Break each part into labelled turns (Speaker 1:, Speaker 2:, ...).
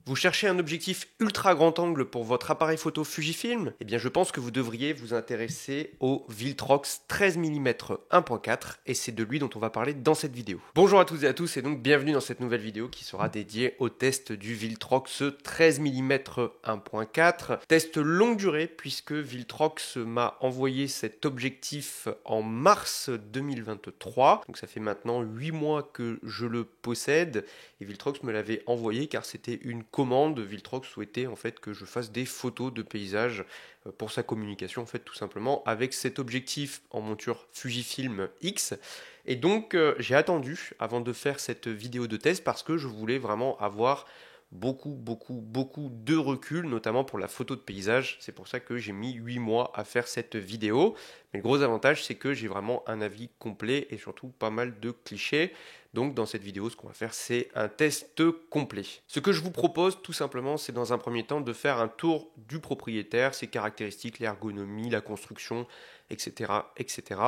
Speaker 1: Vous cherchez un objectif ultra grand angle pour votre appareil photo Fujifilm? Eh bien je pense que vous devriez vous intéresser au Viltrox 13 mm 1.4 et c'est de lui dont on va parler dans cette vidéo. Bonjour à toutes et à tous et donc bienvenue dans cette nouvelle vidéo qui sera dédiée au test du Viltrox 13 mm 1.4. Test longue durée puisque Viltrox m'a envoyé cet objectif en mars 2023. Donc ça fait maintenant 8 mois que je le possède et Viltrox me l'avait envoyé car c'était une commande. Viltrox souhaitait en fait que je fasse des photos de paysages pour sa communication en fait tout simplement avec cet objectif en monture Fujifilm X. Et donc j'ai attendu avant de faire cette vidéo de test parce que je voulais vraiment avoir beaucoup de recul, notamment pour la photo de paysage. C'est pour ça que j'ai mis 8 mois à faire cette vidéo. Mais le gros avantage, c'est que j'ai vraiment un avis complet et surtout pas mal de clichés. Donc dans cette vidéo, ce qu'on va faire, c'est un test complet. Ce que je vous propose tout simplement, c'est dans un premier temps de faire un tour du propriétaire, ses caractéristiques, l'ergonomie, la construction, etc., etc.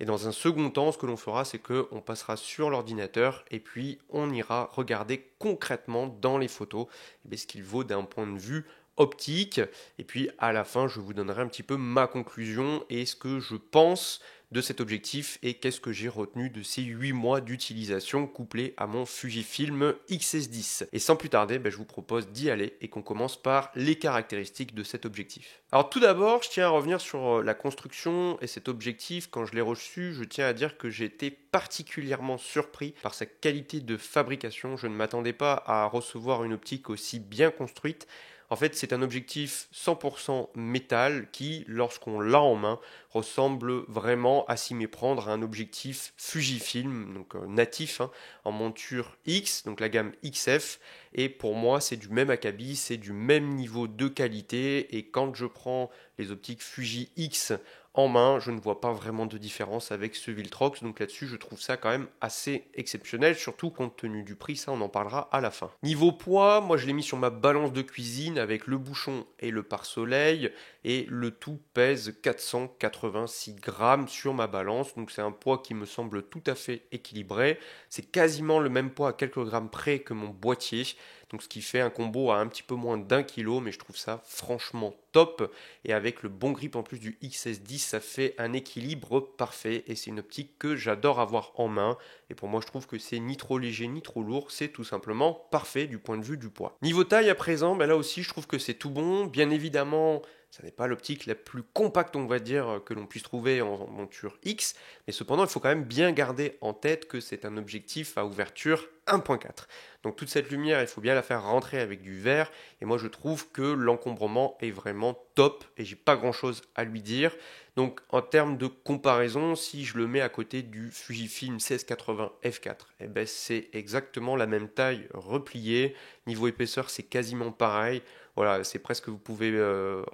Speaker 1: Et dans un second temps, ce que l'on fera, c'est qu'on passera sur l'ordinateur et puis on ira regarder concrètement dans les photos ce qu'il vaut d'un point de vue optique. Et puis à la fin, je vous donnerai un petit peu ma conclusion et ce que je pense de cet objectif et qu'est-ce que j'ai retenu de ces 8 mois d'utilisation couplé à mon Fujifilm X-S10. Et sans plus tarder, je vous propose d'y aller et qu'on commence par les caractéristiques de cet objectif. Alors tout d'abord, je tiens à revenir sur la construction et cet objectif. Quand je l'ai reçu, je tiens à dire que j'ai été particulièrement surpris par sa qualité de fabrication. Je ne m'attendais pas à recevoir une optique aussi bien construite. En fait, c'est un objectif 100% métal qui, lorsqu'on l'a en main, ressemble vraiment à s'y méprendre à un objectif Fujifilm, donc natif, en monture X, donc la gamme XF. Et pour moi, c'est du même acabit, c'est du même niveau de qualité. Et quand je prends les optiques Fuji X en main, je ne vois pas vraiment de différence avec ce Viltrox. Donc là-dessus, je trouve ça quand même assez exceptionnel, surtout compte tenu du prix, ça on en parlera à la fin. Niveau poids, moi je l'ai mis sur ma balance de cuisine avec le bouchon et le pare-soleil et le tout pèse 486 grammes sur ma balance. Donc c'est un poids qui me semble tout à fait équilibré. C'est quasiment le même poids à quelques grammes près que mon boîtier. Donc ce qui fait un combo à un petit peu moins d'1 kg, mais je trouve ça franchement top. Et avec le bon grip en plus du XS10, ça fait un équilibre parfait. Et c'est une optique que j'adore avoir en main. Et pour moi, je trouve que c'est ni trop léger ni trop lourd. C'est tout simplement parfait du point de vue du poids. Niveau taille à présent, là aussi, je trouve que c'est tout bon. Bien évidemment, ça n'est pas l'optique la plus compacte, on va dire, que l'on puisse trouver en monture X. Mais cependant, il faut quand même bien garder en tête que c'est un objectif à ouverture 1.4. Donc toute cette lumière, il faut bien la faire rentrer avec du verre. Et moi, je trouve que l'encombrement est vraiment top et j'ai pas grand chose à lui dire. Donc en termes de comparaison, si je le mets à côté du Fujifilm 1680 f4, c'est exactement la même taille repliée. Niveau épaisseur, c'est quasiment pareil. Voilà, c'est presque vous pouvez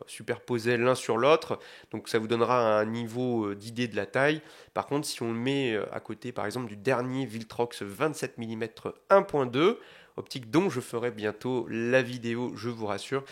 Speaker 1: superposer l'un sur l'autre. Donc ça vous donnera un niveau d'idée de la taille. Par contre, si on le met à côté, par exemple, du dernier Viltrox 27 mm 1.2, optique dont je ferai bientôt la vidéo, je vous rassure,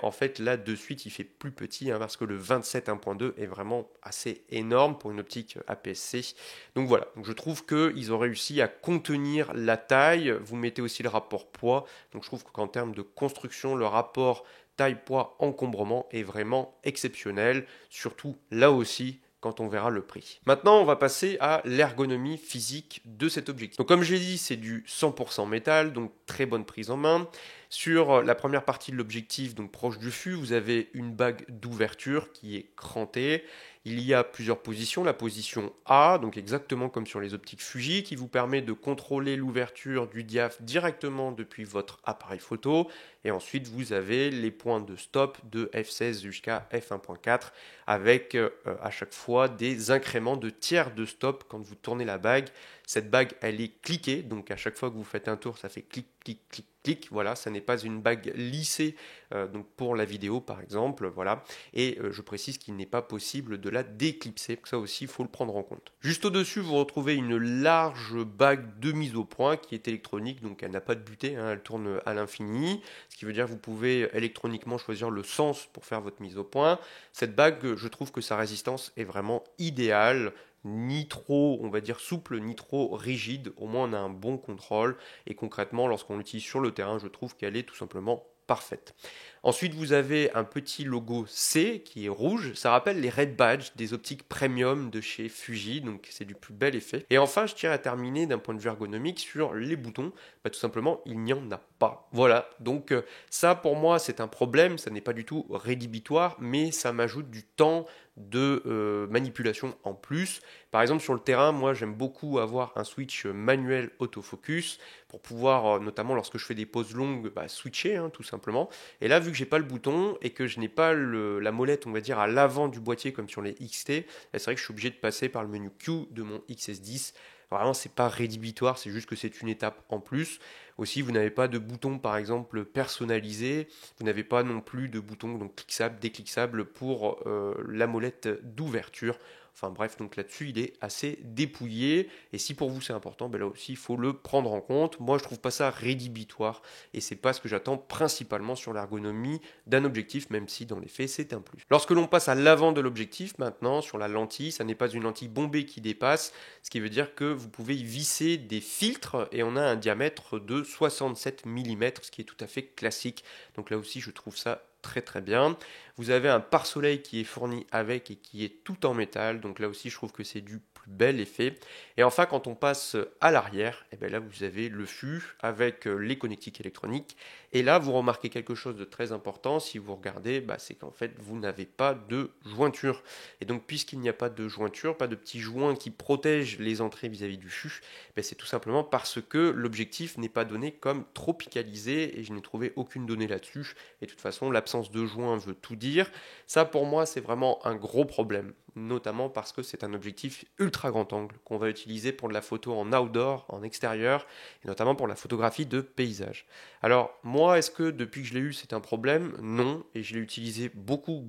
Speaker 1: en fait là de suite il fait plus petit parce que le 27 1.2 est vraiment assez énorme pour une optique APS-C. Donc voilà, donc je trouve qu'ils ont réussi à contenir la taille. Vous mettez aussi le rapport poids, donc je trouve qu'en termes de construction, le rapport taille-poids-encombrement est vraiment exceptionnel, surtout là aussi quand on verra le prix. Maintenant, on va passer à l'ergonomie physique de cet objectif. Donc comme je l'ai dit, c'est du 100% métal, donc très bonne prise en main. Sur la première partie de l'objectif, donc proche du fût, vous avez une bague d'ouverture qui est crantée. Il y a plusieurs positions. La position A, donc exactement comme sur les optiques Fuji, qui vous permet de contrôler l'ouverture du diaph directement depuis votre appareil photo. Et ensuite, vous avez les points de stop de f16 jusqu'à f1.4 avec à chaque fois des incréments de tiers de stop quand vous tournez la bague. Cette bague, elle est cliquée, donc à chaque fois que vous faites un tour, ça fait clic, clic, clic, clic. Voilà, ça n'est pas une bague lissée donc pour la vidéo par exemple. Voilà, et je précise qu'il n'est pas possible de la déclipser. Ça aussi, il faut le prendre en compte. Juste au-dessus, vous retrouvez une large bague de mise au point qui est électronique, donc elle n'a pas de butée, elle tourne à l'infini. Ce qui veut dire que vous pouvez électroniquement choisir le sens pour faire votre mise au point. Cette bague, je trouve que sa résistance est vraiment idéale. ni trop, on va dire, souple, ni trop rigide. Au moins, on a un bon contrôle. Et concrètement, lorsqu'on l'utilise sur le terrain, je trouve qu'elle est tout simplement parfaite. Ensuite, vous avez un petit logo C qui est rouge. Ça rappelle les Red Badge des optiques premium de chez Fuji. Donc, c'est du plus bel effet. Et enfin, je tiens à terminer d'un point de vue ergonomique sur les boutons. Tout simplement, il n'y en a pas. Voilà. Donc, ça, pour moi, c'est un problème. Ça n'est pas du tout rédhibitoire, mais ça m'ajoute du temps de manipulation en plus. Par exemple, sur le terrain, moi, j'aime beaucoup avoir un switch manuel autofocus pour pouvoir, notamment lorsque je fais des pauses longues, switcher, tout simplement. Et là, vu que j'ai pas le bouton et que je n'ai pas la molette, on va dire, à l'avant du boîtier comme sur les XT, c'est vrai que je suis obligé de passer par le menu Q de mon XS10. Vraiment, c'est pas rédhibitoire, c'est juste que c'est une étape en plus. Aussi, vous n'avez pas de bouton, par exemple, personnalisé. Vous n'avez pas non plus de bouton donc cliquable, décliquable pour la molette d'ouverture. Enfin bref, donc là-dessus, il est assez dépouillé. Et si pour vous c'est important, là aussi, il faut le prendre en compte. Moi, je trouve pas ça rédhibitoire. Et c'est pas ce que j'attends principalement sur l'ergonomie d'un objectif, même si dans les faits, c'est un plus. Lorsque l'on passe à l'avant de l'objectif, maintenant, sur la lentille, ça n'est pas une lentille bombée qui dépasse, ce qui veut dire que vous pouvez y visser des filtres et on a un diamètre de 67 mm, ce qui est tout à fait classique. Donc là aussi, je trouve ça très bien. Vous avez un pare-soleil qui est fourni avec et qui est tout en métal. Donc là aussi, je trouve que c'est du plus bel effet. Et enfin, quand on passe à l'arrière, et bien là, vous avez le fût avec les connectiques électroniques. Et là, vous remarquez quelque chose de très important. Si vous regardez, c'est qu'en fait, vous n'avez pas de jointure. Et donc, puisqu'il n'y a pas de jointure, pas de petits joints qui protègent les entrées vis-à-vis du fût, c'est tout simplement parce que l'objectif n'est pas donné comme tropicalisé et je n'ai trouvé aucune donnée là-dessus. Et de toute façon, l'absence de joint veut tout dire. Ça, pour moi, c'est vraiment un gros problème, notamment parce que c'est un objectif ultra grand angle qu'on va utiliser pour de la photo en outdoor, en extérieur, et notamment pour la photographie de paysage. Alors, moi, est-ce que depuis que je l'ai eu, c'est un problème? Non, et je l'ai utilisé beaucoup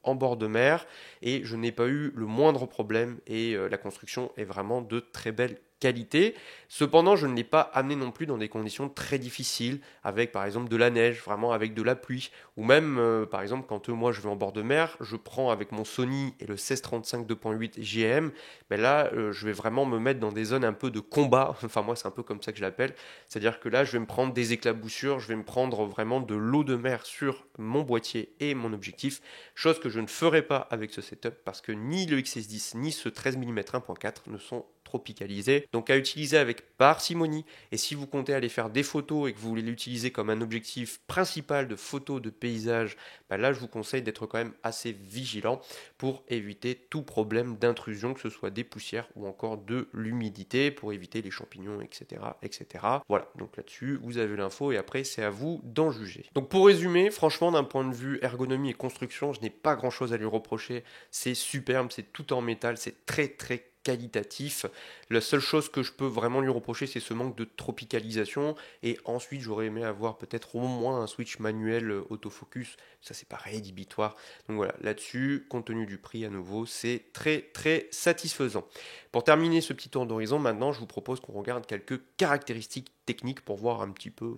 Speaker 1: en bord de mer, et je n'ai pas eu le moindre problème, et la construction est vraiment de très belle qualité. Cependant, je ne l'ai pas amené non plus dans des conditions très difficiles, avec par exemple de la neige, vraiment avec de la pluie, ou même par exemple quand moi je vais en bord de mer, je prends avec mon Sony et le 1635 2.8 GM, là je vais vraiment me mettre dans des zones un peu de combat, enfin moi c'est un peu comme ça que je l'appelle, c'est-à-dire que là je vais me prendre des éclaboussures, je vais me prendre vraiment de l'eau de mer sur mon boîtier et mon objectif, chose que je ne ferai pas avec ce setup parce que ni le XS10 ni ce 13 mm 1.4 ne sont tropicalisé, donc à utiliser avec parcimonie. Et si vous comptez aller faire des photos et que vous voulez l'utiliser comme un objectif principal de photos de paysage, là je vous conseille d'être quand même assez vigilant pour éviter tout problème d'intrusion, que ce soit des poussières ou encore de l'humidité, pour éviter les champignons, etc. Voilà, donc là-dessus vous avez l'info et après c'est à vous d'en juger. Donc pour résumer, franchement d'un point de vue ergonomie et construction, je n'ai pas grand chose à lui reprocher, c'est superbe, c'est tout en métal, c'est très qualitatif. La seule chose que je peux vraiment lui reprocher, c'est ce manque de tropicalisation. Et ensuite, j'aurais aimé avoir peut-être au moins un switch manuel autofocus. Ça, c'est pas rédhibitoire. Donc voilà, là-dessus, compte tenu du prix à nouveau, c'est très satisfaisant. Pour terminer ce petit tour d'horizon, maintenant, je vous propose qu'on regarde quelques caractéristiques techniques pour voir un petit peu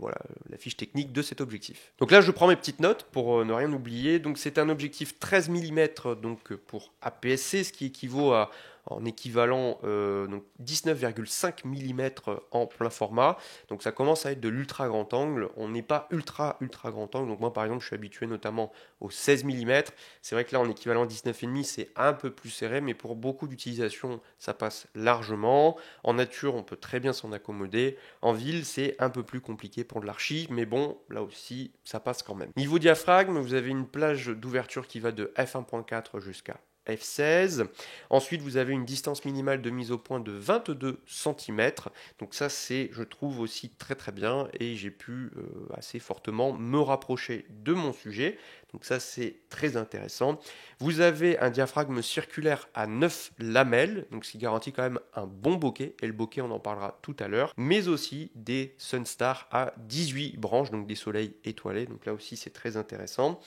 Speaker 1: la fiche technique de cet objectif. Donc là, je prends mes petites notes pour ne rien oublier. Donc c'est un objectif 13 mm donc pour APS-C, ce qui équivaut à en équivalent 19,5 mm en plein format. Donc ça commence à être de l'ultra grand angle. On n'est pas ultra grand angle. Donc moi par exemple je suis habitué notamment au 16 mm. C'est vrai que là en équivalent 19,5 c'est un peu plus serré, mais pour beaucoup d'utilisations ça passe largement. En nature on peut très bien s'en accommoder. En ville c'est un peu plus compliqué pour de l'archi, mais bon là aussi ça passe quand même. Niveau diaphragme, vous avez une plage d'ouverture qui va de f1.4 jusqu'à f16. Ensuite, vous avez une distance minimale de mise au point de 22 cm. Donc ça, c'est, je trouve aussi très bien et j'ai pu assez fortement me rapprocher de mon sujet. Donc ça, c'est très intéressant. Vous avez un diaphragme circulaire à 9 lamelles, donc ce qui garantit quand même un bon bokeh. Et le bokeh, on en parlera tout à l'heure. Mais aussi des Sunstar à 18 branches, donc des soleils étoilés. Donc là aussi, c'est très intéressant.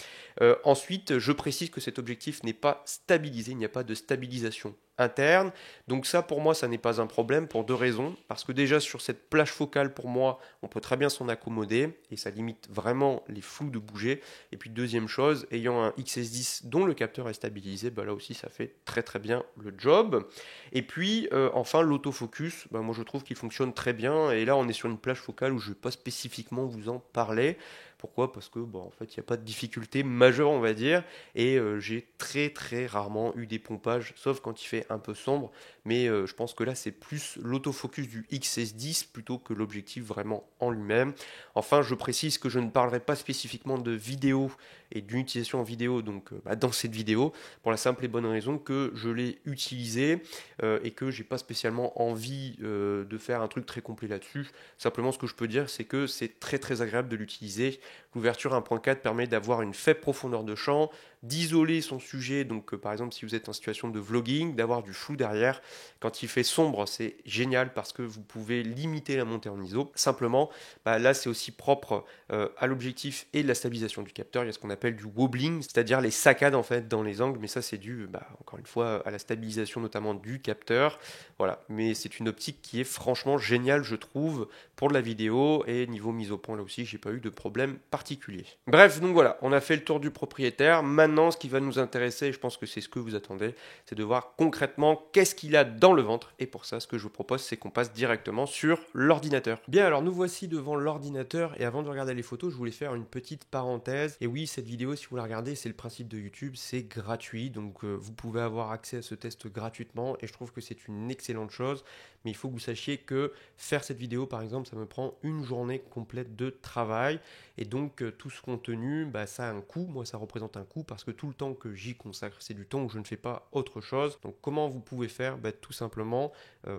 Speaker 1: Ensuite, je précise que cet objectif n'est pas stabilisé. Il n'y a pas de stabilisation interne. Donc ça, pour moi, ça n'est pas un problème pour deux raisons. Parce que déjà, sur cette plage focale, pour moi, on peut très bien s'en accommoder et ça limite vraiment les flous de bouger. Et puis deuxième chose, ayant un XS10 dont le capteur est stabilisé, là aussi, ça fait très très bien le job. Et puis, enfin, l'autofocus, moi je trouve qu'il fonctionne très bien. Et là, on est sur une plage focale où je ne vais pas spécifiquement vous en parler. Pourquoi? Parce que en fait, il n'y a pas de difficulté majeure, on va dire, et j'ai très très rarement eu des pompages, sauf quand il fait un peu sombre, mais je pense que là, c'est plus l'autofocus du XS10 plutôt que l'objectif vraiment en lui-même. Enfin, je précise que je ne parlerai pas spécifiquement de vidéo et d'une utilisation en vidéo donc, dans cette vidéo, pour la simple et bonne raison que je l'ai utilisé et que j'ai pas spécialement envie de faire un truc très complet là-dessus. Simplement, ce que je peux dire, c'est que c'est très très agréable de l'utiliser. L'ouverture 1.4 permet d'avoir une faible profondeur de champ, d'isoler son sujet, donc par exemple si vous êtes en situation de vlogging, d'avoir du flou derrière. Quand il fait sombre, c'est génial parce que vous pouvez limiter la montée en ISO. Simplement, là c'est aussi propre à l'objectif et de la stabilisation du capteur. Il y a ce qu'on appelle du wobbling, c'est-à-dire les saccades en fait dans les angles, mais ça c'est dû encore une fois à la stabilisation notamment du capteur. Voilà, mais c'est une optique qui est franchement géniale, je trouve, pour de la vidéo, et niveau mise au point là aussi, j'ai pas eu de problème particulier. Bref, donc voilà, on a fait le tour du propriétaire. Maintenant, ce qui va nous intéresser, et je pense que c'est ce que vous attendez, c'est de voir concrètement qu'est-ce qu'il a dans le ventre. Et pour ça, ce que je vous propose, c'est qu'on passe directement sur l'ordinateur. Bien, alors nous voici devant l'ordinateur, et avant de regarder les photos, je voulais faire une petite parenthèse. Et oui, cette vidéo, si vous la regardez, c'est le principe de YouTube, c'est gratuit, donc vous pouvez avoir accès à ce test gratuitement, et je trouve que c'est une excellente chose. Mais il faut que vous sachiez que faire cette vidéo, par exemple, ça me prend une journée complète de travail. Et donc, tout ce contenu, ça a un coût. Moi, ça représente un coût parce que tout le temps que j'y consacre, c'est du temps où je ne fais pas autre chose. Donc, comment vous pouvez faire? Tout simplement,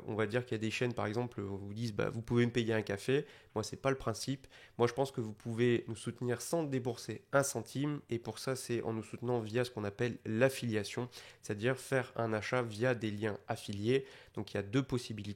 Speaker 1: on va dire qu'il y a des chaînes, par exemple, où vous disent, vous pouvez me payer un café. Moi, c'est pas le principe. Moi, je pense que vous pouvez nous soutenir sans débourser un centime. Et pour ça, c'est en nous soutenant via ce qu'on appelle l'affiliation, c'est-à-dire faire un achat via des liens affiliés. Donc, il y a deux possibilités.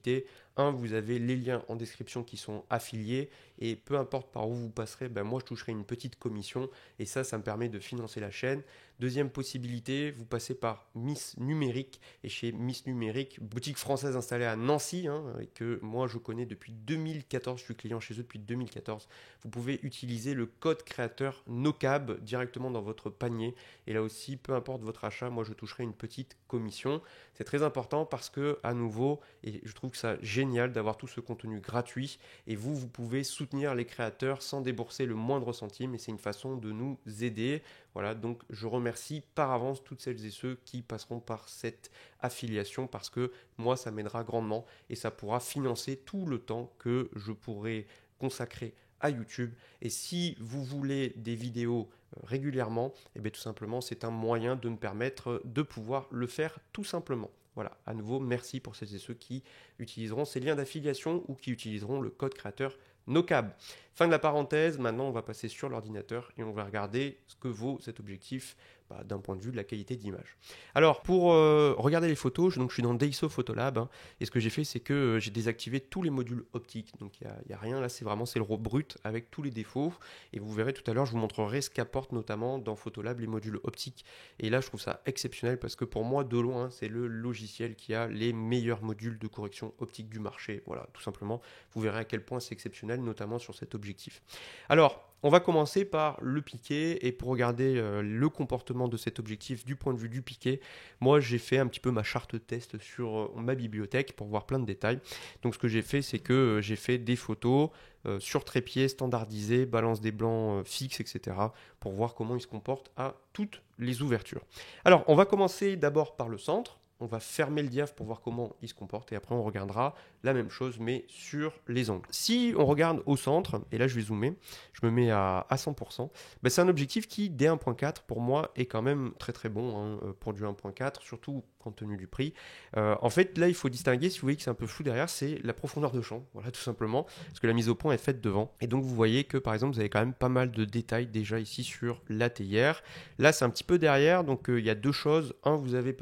Speaker 1: Un, vous avez les liens en description qui sont affiliés et peu importe par où vous passerez, moi je toucherai une petite commission et ça me permet de financer la chaîne. Deuxième possibilité, vous passez par Miss Numérique et chez Miss Numérique, boutique française installée à Nancy et que moi je connais depuis 2014, je suis client chez eux depuis 2014. Vous pouvez utiliser le code créateur NOCAB directement dans votre panier et là aussi, peu importe votre achat, moi je toucherai une petite commission. C'est très important parce que à nouveau, et je trouve que ça génial d'avoir tout ce contenu gratuit et vous pouvez soutenir les créateurs sans débourser le moindre centime et c'est une façon de nous aider. Voilà, donc je remercie par avance toutes celles et ceux qui passeront par cette affiliation parce que moi ça m'aidera grandement et ça pourra financer tout le temps que je pourrai consacrer à YouTube. Et si vous voulez des vidéos régulièrement, tout simplement c'est un moyen de me permettre de pouvoir le faire tout simplement. Voilà, à nouveau, merci pour celles et ceux qui utiliseront ces liens d'affiliation ou qui utiliseront le code créateur NOCAB. Fin de la parenthèse, maintenant on va passer sur l'ordinateur et on va regarder ce que vaut cet objectif d'un point de vue de la qualité d'image. Alors pour regarder les photos, je suis dans Daiso Photolab et ce que j'ai fait c'est que j'ai désactivé tous les modules optiques, donc il n'y a rien là, c'est le RAW brut avec tous les défauts et vous verrez tout à l'heure, je vous montrerai ce qu'apportent notamment dans Photolab les modules optiques et là je trouve ça exceptionnel parce que pour moi de loin c'est le logiciel qui a les meilleurs modules de correction optique du marché, voilà tout simplement, vous verrez à quel point c'est exceptionnel notamment sur cet objectif. Alors on va commencer par le piqué et pour regarder le comportement de cet objectif du point de vue du piqué, moi j'ai fait un petit peu ma charte test sur ma bibliothèque pour voir plein de détails. Donc ce que j'ai fait c'est que j'ai fait des photos sur trépied standardisé, balance des blancs fixes, etc. pour voir comment il se comporte à toutes les ouvertures. Alors on va commencer d'abord par le centre. On va fermer le diaph pour voir comment il se comporte et après on regardera la même chose mais sur les angles. Si on regarde au centre, et là je vais zoomer, je me mets à 100%, c'est un objectif qui dès 1.4 pour moi est quand même très très bon pour du 1.4, surtout compte tenu du prix. En fait là il faut distinguer, si vous voyez que c'est un peu flou derrière, c'est la profondeur de champ, voilà tout simplement, parce que la mise au point est faite devant. Et donc vous voyez que par exemple vous avez quand même pas mal de détails déjà ici sur la théière. Là c'est un petit peu derrière, donc il y a deux choses. Un, vous avez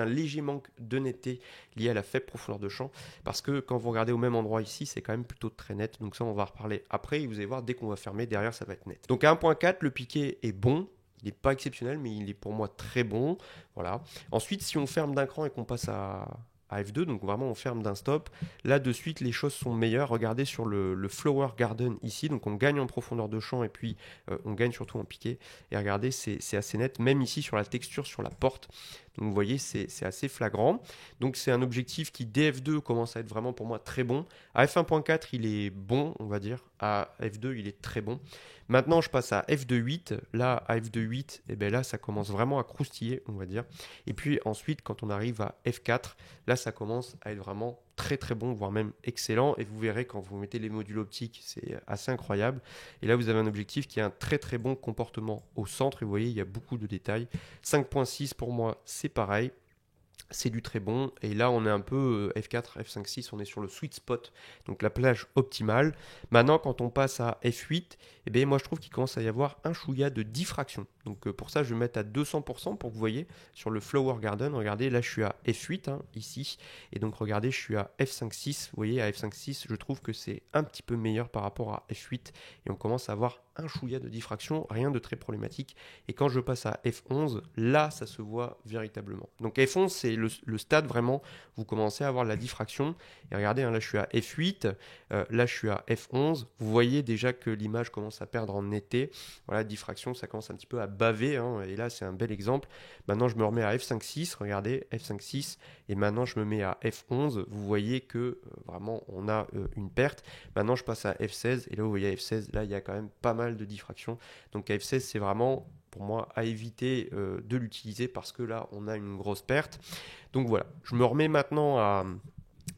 Speaker 1: un léger manque de netteté lié à la faible profondeur de champ parce que quand vous regardez au même endroit ici c'est quand même plutôt très net, donc ça on va reparler après et vous allez voir dès qu'on va fermer derrière ça va être net. Donc à 1.4 le piqué est bon, Il n'est pas exceptionnel, mais il est pour moi très bon. Voilà. Ensuite, si on ferme d'un cran et qu'on passe à F2, donc vraiment on ferme d'un stop, là de suite les choses sont meilleures. Regardez sur le Flower Garden ici, donc on gagne en profondeur de champ et puis on gagne surtout en piqué. Et regardez, c'est assez net, même ici sur la texture, sur la porte. Donc vous voyez, c'est assez flagrant. Donc c'est un objectif qui dès F2 commence à être vraiment pour moi très bon. À F1.4 il est bon, on va dire. À F2 il est très bon. Maintenant je passe à F2.8. Là à F2.8, et bien là ça commence vraiment à croustiller, on va dire. Et puis ensuite quand on arrive à F4, là ça commence à être vraiment très très bon, voire même excellent. Et vous verrez quand vous mettez les modules optiques, c'est assez incroyable. Et là vous avez un objectif qui a un très très bon comportement au centre. Et vous voyez, il y a beaucoup de détails. 5.6 pour moi, c'est pareil. C'est du très bon. Et là, on est un peu F4, F5, 6, on est sur le sweet spot, donc la plage optimale. Maintenant, quand on passe à F8, eh bien, moi, je trouve qu'il commence à y avoir un chouïa de diffraction. Donc pour ça, je vais mettre à 200% pour que vous voyez sur le Flower Garden. Regardez, là, je suis à F8, ici. Et donc, regardez, je suis à F5, 6. Vous voyez, à F5, 6, je trouve que c'est un petit peu meilleur par rapport à F8. Et on commence à avoir un chouïa de diffraction, rien de très problématique. Et quand je passe à F11, là, ça se voit véritablement. Donc F11, c'est le stade vraiment, vous commencez à avoir la diffraction. Et regardez, là, je suis à F8, là, je suis à F11. Vous voyez déjà que l'image commence à perdre en netteté. Voilà, diffraction, ça commence un petit peu à baver. Et là, c'est un bel exemple. Maintenant, je me remets à F5.6. Regardez, F5.6. Et maintenant, je me mets à F11. Vous voyez que vraiment, on a une perte. Maintenant, je passe à F16. Et là, vous voyez à F16, là, il y a quand même pas mal de diffraction. Donc à F16, c'est vraiment pour moi à éviter de l'utiliser parce que là, on a une grosse perte. Donc voilà, je me remets maintenant à,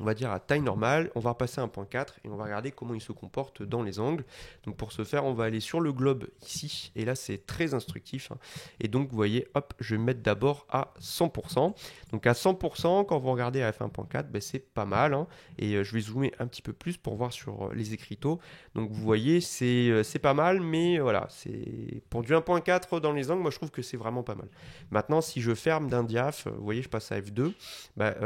Speaker 1: on va dire à taille normale, on va passer à 1.4 et on va regarder comment il se comporte dans les angles. Donc pour ce faire, on va aller sur le globe ici, et là c'est très instructif. Et donc vous voyez, hop, je vais mettre d'abord à 100%. Donc à 100%, quand vous regardez à f1.4, ben, c'est pas mal. Et je vais zoomer un petit peu plus pour voir sur les écriteaux. Donc vous voyez, c'est pas mal, mais voilà, c'est pour du 1.4 dans les angles, moi je trouve que c'est vraiment pas mal. Maintenant, si je ferme d'un diaph, vous voyez, je passe à F2,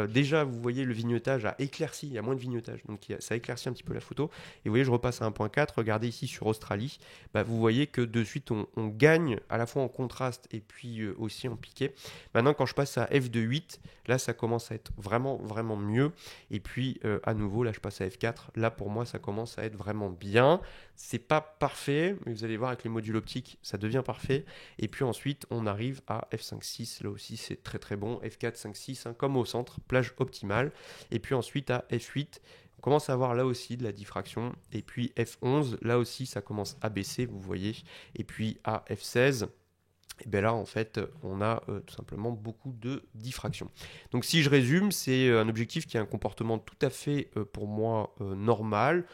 Speaker 1: déjà vous voyez le vignettage a éclairci, il y a moins de vignettage, donc ça éclaircit un petit peu la photo. Et vous voyez, je repasse à 1.4, regardez ici sur Australie, vous voyez que de suite on gagne à la fois en contraste et puis aussi en piqué. Maintenant, quand je passe à F2.8, là ça commence à être vraiment vraiment mieux. Et puis à nouveau, là je passe à F4, là pour moi ça commence à être vraiment bien. C'est pas parfait, mais vous allez voir avec les modules optiques, ça devient parfait. Et puis ensuite, on arrive à F5.6, là aussi c'est très très bon. F4, 5, 6, comme au centre, plage optimale. Et puis ensuite à F8, on commence à avoir là aussi de la diffraction. Et puis F11, là aussi ça commence à baisser, vous voyez. Et puis à F16, et bien là, en fait, on a tout simplement beaucoup de diffraction. Donc si je résume, c'est un objectif qui a un comportement tout à fait, pour moi, normal.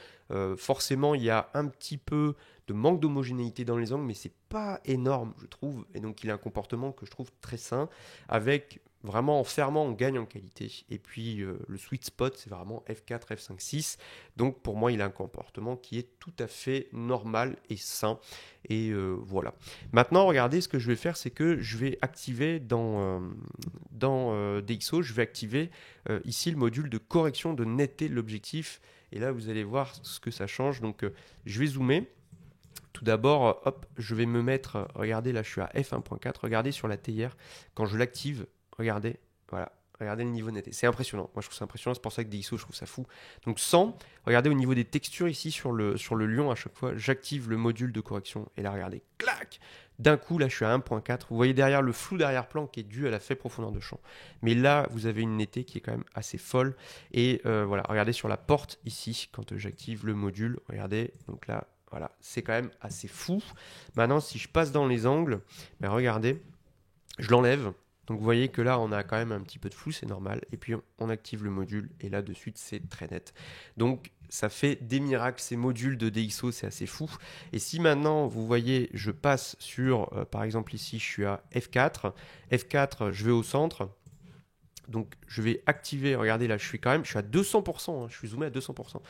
Speaker 1: Forcément, il y a un petit peu de manque d'homogénéité dans les angles, mais c'est pas énorme, je trouve. Et donc, il a un comportement que je trouve très sain, avec vraiment en fermant, on gagne en qualité. Et puis, le sweet spot, c'est vraiment F4, F5, 6. Donc, pour moi, il a un comportement qui est tout à fait normal et sain. Et voilà. Maintenant, regardez, ce que je vais faire, c'est que je vais activer dans DxO, je vais activer ici le module de correction de netteté de l'objectif. Et là, vous allez voir ce que ça change. Donc, je vais zoomer. Tout d'abord, hop, je vais me mettre, regardez, là, je suis à f1.4. Regardez sur la théière, quand je l'active, regardez, voilà. Regardez le niveau de netteté. C'est impressionnant. Moi, je trouve ça impressionnant. C'est pour ça que DxO, je trouve ça fou. Donc 100, regardez au niveau des textures ici sur le lion, à chaque fois, j'active le module de correction. Et là, regardez, clac. D'un coup, là, je suis à 1.4. Vous voyez derrière le flou d'arrière-plan qui est dû à la faible profondeur de champ. Mais là, vous avez une netteté qui est quand même assez folle. Et voilà, regardez sur la porte ici, quand j'active le module. Regardez, donc là, voilà, c'est quand même assez fou. Maintenant, si je passe dans les angles, regardez, je l'enlève. Donc vous voyez que là, on a quand même un petit peu de flou, c'est normal. Et puis on active le module et là, de suite, c'est très net. Donc ça fait des miracles, ces modules de DxO, c'est assez fou. Et si maintenant, vous voyez, je passe sur, par exemple ici, je suis à F4. F4, je vais au centre. Donc je vais activer, regardez là, je suis à 200%, je suis zoomé à 200%.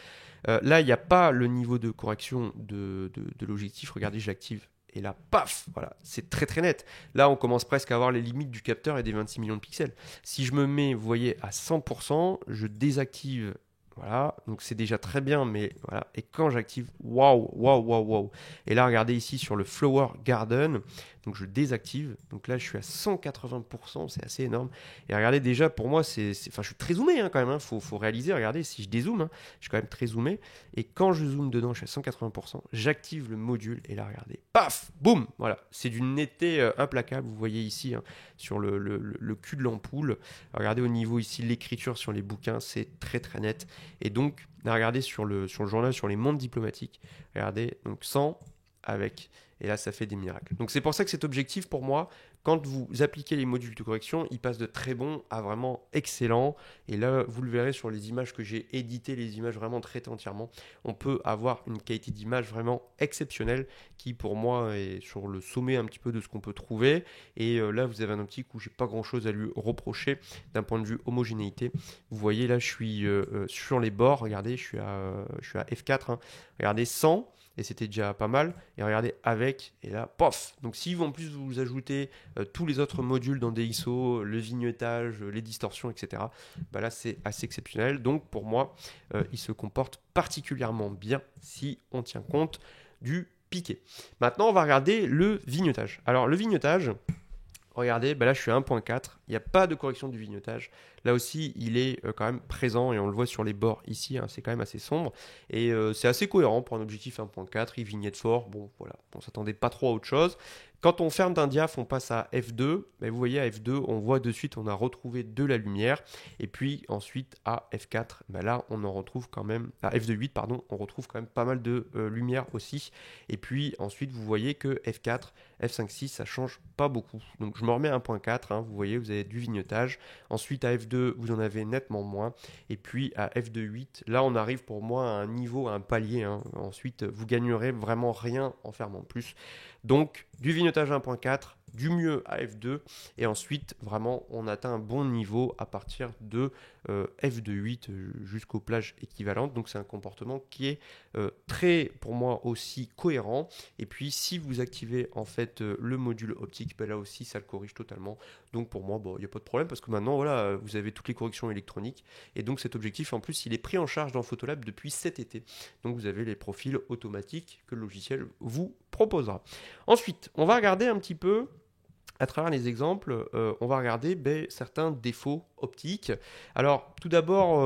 Speaker 1: Là, il n'y a pas le niveau de correction de l'objectif. Regardez, j'active. Et là, paf, voilà, c'est très très net. Là, on commence presque à avoir les limites du capteur et des 26 millions de pixels. Si je me mets, vous voyez, à 100%, je désactive Voilà, donc c'est déjà très bien, mais voilà. Et quand j'active, waouh, waouh, waouh, waouh. Et là, regardez ici sur le Flower Garden, donc je désactive. Donc là, je suis à 180%, c'est assez énorme. Et regardez déjà, pour moi, enfin, je suis très zoomé hein, quand même. Faut réaliser, regardez, si je dézoome, hein, je suis quand même très zoomé. Et quand je zoome dedans, je suis à 180%. J'active le module et là, regardez, paf, boum, voilà. C'est d'une netteté implacable. Vous voyez ici hein, sur le cul de l'ampoule. Regardez au niveau ici, l'écriture sur les bouquins, c'est très très net. Et donc, regardez sur le journal, sur les mondes diplomatiques, regardez, donc sans, avec. Et là, ça fait des miracles. Donc c'est pour ça que cet objectif, pour moi, quand vous appliquez les modules de correction, il passe de très bon à vraiment excellent. Et là, vous le verrez sur les images que j'ai éditées, les images vraiment traitées entièrement. On peut avoir une qualité d'image vraiment exceptionnelle qui, pour moi, est sur le sommet un petit peu de ce qu'on peut trouver. Et là, vous avez un optique où j'ai pas grand-chose à lui reprocher d'un point de vue homogénéité. Vous voyez, là, je suis sur les bords. Regardez, je suis à F4. Hein. Regardez, 100. Et c'était déjà pas mal. Et regardez avec, et là, pof. Donc si vous en plus vous ajoutez tous les autres modules dans des ISO, le vignettage, les distorsions, etc., bah là c'est assez exceptionnel. Donc pour moi, il se comporte particulièrement bien si on tient compte du piqué. Maintenant, on va regarder le vignettage. Alors le vignettage, regardez, bah là je suis à 1.4, il n'y a pas de correction du vignettage. Là aussi, il est quand même présent et on le voit sur les bords ici, hein, c'est quand même assez sombre. Et c'est assez cohérent pour un objectif 1.4, il vignette fort, bon voilà, on ne s'attendait pas trop à autre chose. Quand on ferme d'un diaph, on passe à F2. Mais vous voyez, à F2, on voit de suite, on a retrouvé de la lumière. Et puis ensuite, à F4, bah là, on en retrouve quand même, à F2.8, pardon, on retrouve quand même pas mal de lumière aussi. Et puis ensuite, vous voyez que F4, F5.6, ça change pas beaucoup. Donc je me remets à 1.4, hein, vous voyez, vous avez du vignettage. Ensuite, à F2, vous en avez nettement moins. Et puis à F2.8, là, on arrive pour moi à un niveau, à un palier. Hein. Ensuite, vous gagnerez vraiment rien en fermant plus. Donc, du vignettage 1.4, du mieux à F2, et ensuite, vraiment, on atteint un bon niveau à partir de F2.8 jusqu'aux plages équivalentes. Donc, c'est un comportement qui est très, pour moi, aussi cohérent. Et puis, si vous activez en fait le module optique, ben là aussi, ça le corrige totalement. Donc, pour moi, bon, il n'y a pas de problème parce que maintenant, voilà, vous avez toutes les corrections électroniques. Et donc, cet objectif, en plus, il est pris en charge dans Photolab depuis cet été. Donc, vous avez les profils automatiques que le logiciel vous proposera. Ensuite, on va regarder un petit peu à travers les exemples, on va regarder certains défauts optiques. Alors, tout d'abord,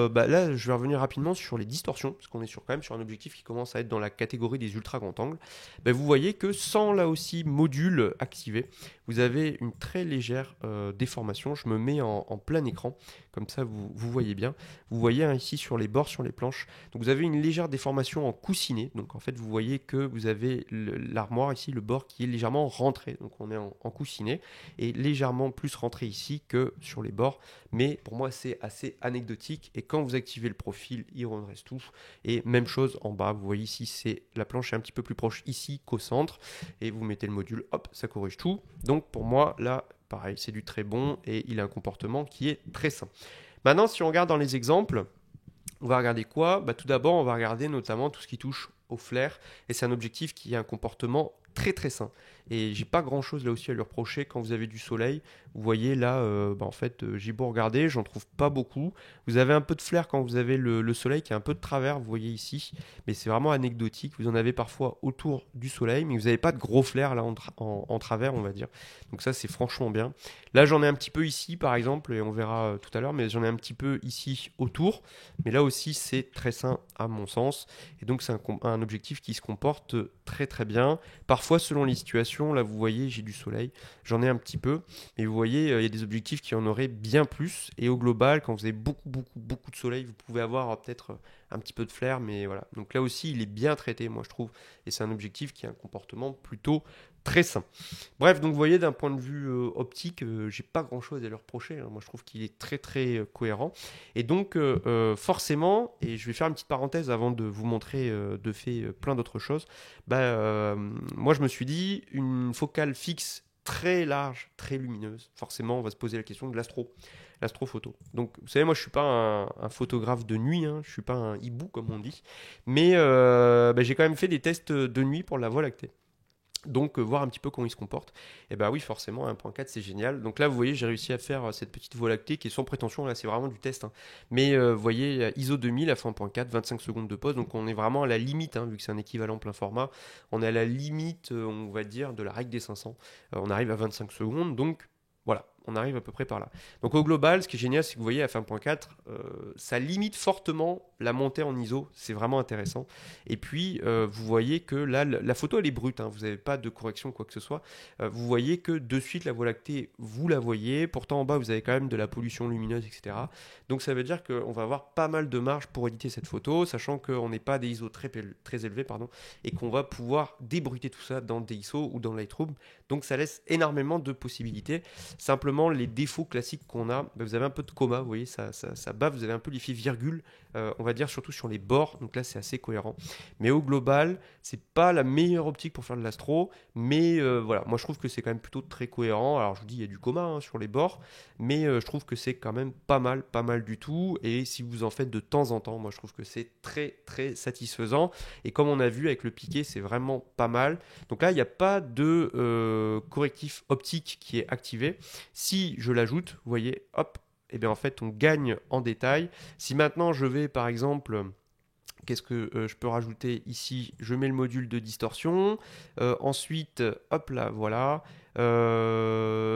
Speaker 1: là, je vais revenir rapidement sur les distorsions, parce qu'on est quand même sur un objectif qui commence à être dans la catégorie des ultra grands angles. Vous voyez que sans, là aussi, module activé, vous avez une très légère déformation. Je me mets en plein écran, comme ça, vous voyez bien. Vous voyez hein, ici sur les bords, sur les planches. Donc, vous avez une légère déformation en coussinet. Donc, en fait, vous voyez que vous avez l'armoire ici, le bord qui est légèrement rentré. Donc, on est en coussinet et légèrement plus rentré ici que sur les bords. Mais pour moi, c'est assez anecdotique. Et quand vous activez le profil, il redresse tout. Et même chose en bas. Vous voyez ici, c'est la planche est un petit peu plus proche ici qu'au centre. Et vous mettez le module, hop, ça corrige tout. Donc, pour moi, là, pareil, c'est du très bon et il a un comportement qui est très sain. Maintenant, si on regarde dans les exemples, on va regarder quoi ? Tout d'abord, on va regarder notamment tout ce qui touche au flair. Et c'est un objectif qui a un comportement très très sain. Et j'ai pas grand chose là aussi à lui reprocher quand vous avez du soleil. Vous voyez là, en fait, j'ai beau regarder, j'en trouve pas beaucoup. Vous avez un peu de flair quand vous avez le soleil qui est un peu de travers, vous voyez ici. Mais c'est vraiment anecdotique. Vous en avez parfois autour du soleil, mais vous n'avez pas de gros flair là en travers, on va dire. Donc ça, c'est franchement bien. Là, j'en ai un petit peu ici, par exemple, et on verra tout à l'heure, mais j'en ai un petit peu ici autour. Mais là aussi, c'est très sain à mon sens. Et donc, c'est un objectif qui se comporte très très bien. Parfois, selon les situations, là, vous voyez, j'ai du soleil. J'en ai un petit peu. Mais vous voyez, il y a des objectifs qui en auraient bien plus. Et au global, quand vous avez beaucoup de soleil, vous pouvez avoir peut-être un petit peu de flair. Mais voilà. Donc là aussi, il est bien traité, moi, je trouve. Et c'est un objectif qui a un comportement plutôt très sain. Bref, donc vous voyez, d'un point de vue optique, j'ai pas grand chose à lui reprocher. Hein. Moi, je trouve qu'il est très très cohérent. Et donc, forcément, et je vais faire une petite parenthèse avant de vous montrer de fait plein d'autres choses. Moi, je me suis dit, une focale fixe très large, très lumineuse, forcément, on va se poser la question de l'astrophoto. Donc, vous savez, moi, je suis pas un photographe de nuit, hein, je suis pas un hibou, comme on dit, mais j'ai quand même fait des tests de nuit pour la Voie lactée. Donc voir un petit peu comment il se comporte. Et bah oui, forcément, 1.4 c'est génial. Donc là, vous voyez, j'ai réussi à faire cette petite voie lactée qui est sans prétention. Là, c'est vraiment du test, hein. Mais vous voyez, ISO 2000 à fait 1.4, 25 secondes de pause. Donc on est vraiment à la limite, hein, vu que c'est un équivalent plein format. On est à la limite, on va dire, de la règle des 500. On arrive à 25 secondes. Donc voilà, on arrive à peu près par là. Donc au global, ce qui est génial, c'est que vous voyez, à f 1.4, ça limite fortement la montée en ISO. C'est vraiment intéressant. Et puis, vous voyez que là, la photo, elle est brute, hein, vous n'avez pas de correction, quoi que ce soit. Vous voyez que de suite, la Voie lactée, vous la voyez. Pourtant, en bas, vous avez quand même de la pollution lumineuse, etc. Donc, ça veut dire qu'on va avoir pas mal de marge pour éditer cette photo, sachant qu'on n'est pas des ISO très élevés, pardon, et qu'on va pouvoir débruiter tout ça dans DxO ou dans Lightroom. Donc, ça laisse énormément de possibilités. Simplement, les défauts classiques qu'on a, vous avez un peu de coma, vous voyez, ça bave, vous avez un peu l'effet virgule, on va dire surtout sur les bords. Donc là, c'est assez cohérent. Mais au global, c'est pas la meilleure optique pour faire de l'astro, mais voilà, moi je trouve que c'est quand même plutôt très cohérent. Alors je vous dis, il y a du coma, hein, sur les bords, mais je trouve que c'est quand même pas mal du tout. Et si vous en faites de temps en temps, moi je trouve que c'est très satisfaisant. Et comme on a vu avec le piqué, c'est vraiment pas mal. Donc là, il n'y a pas de correctif optique qui est activé. Si je l'ajoute, vous voyez, hop, et bien en fait on gagne en détail. Si maintenant je vais par exemple, qu'est-ce que je peux rajouter ici? Je mets le module de distorsion. Ensuite, hop là, voilà.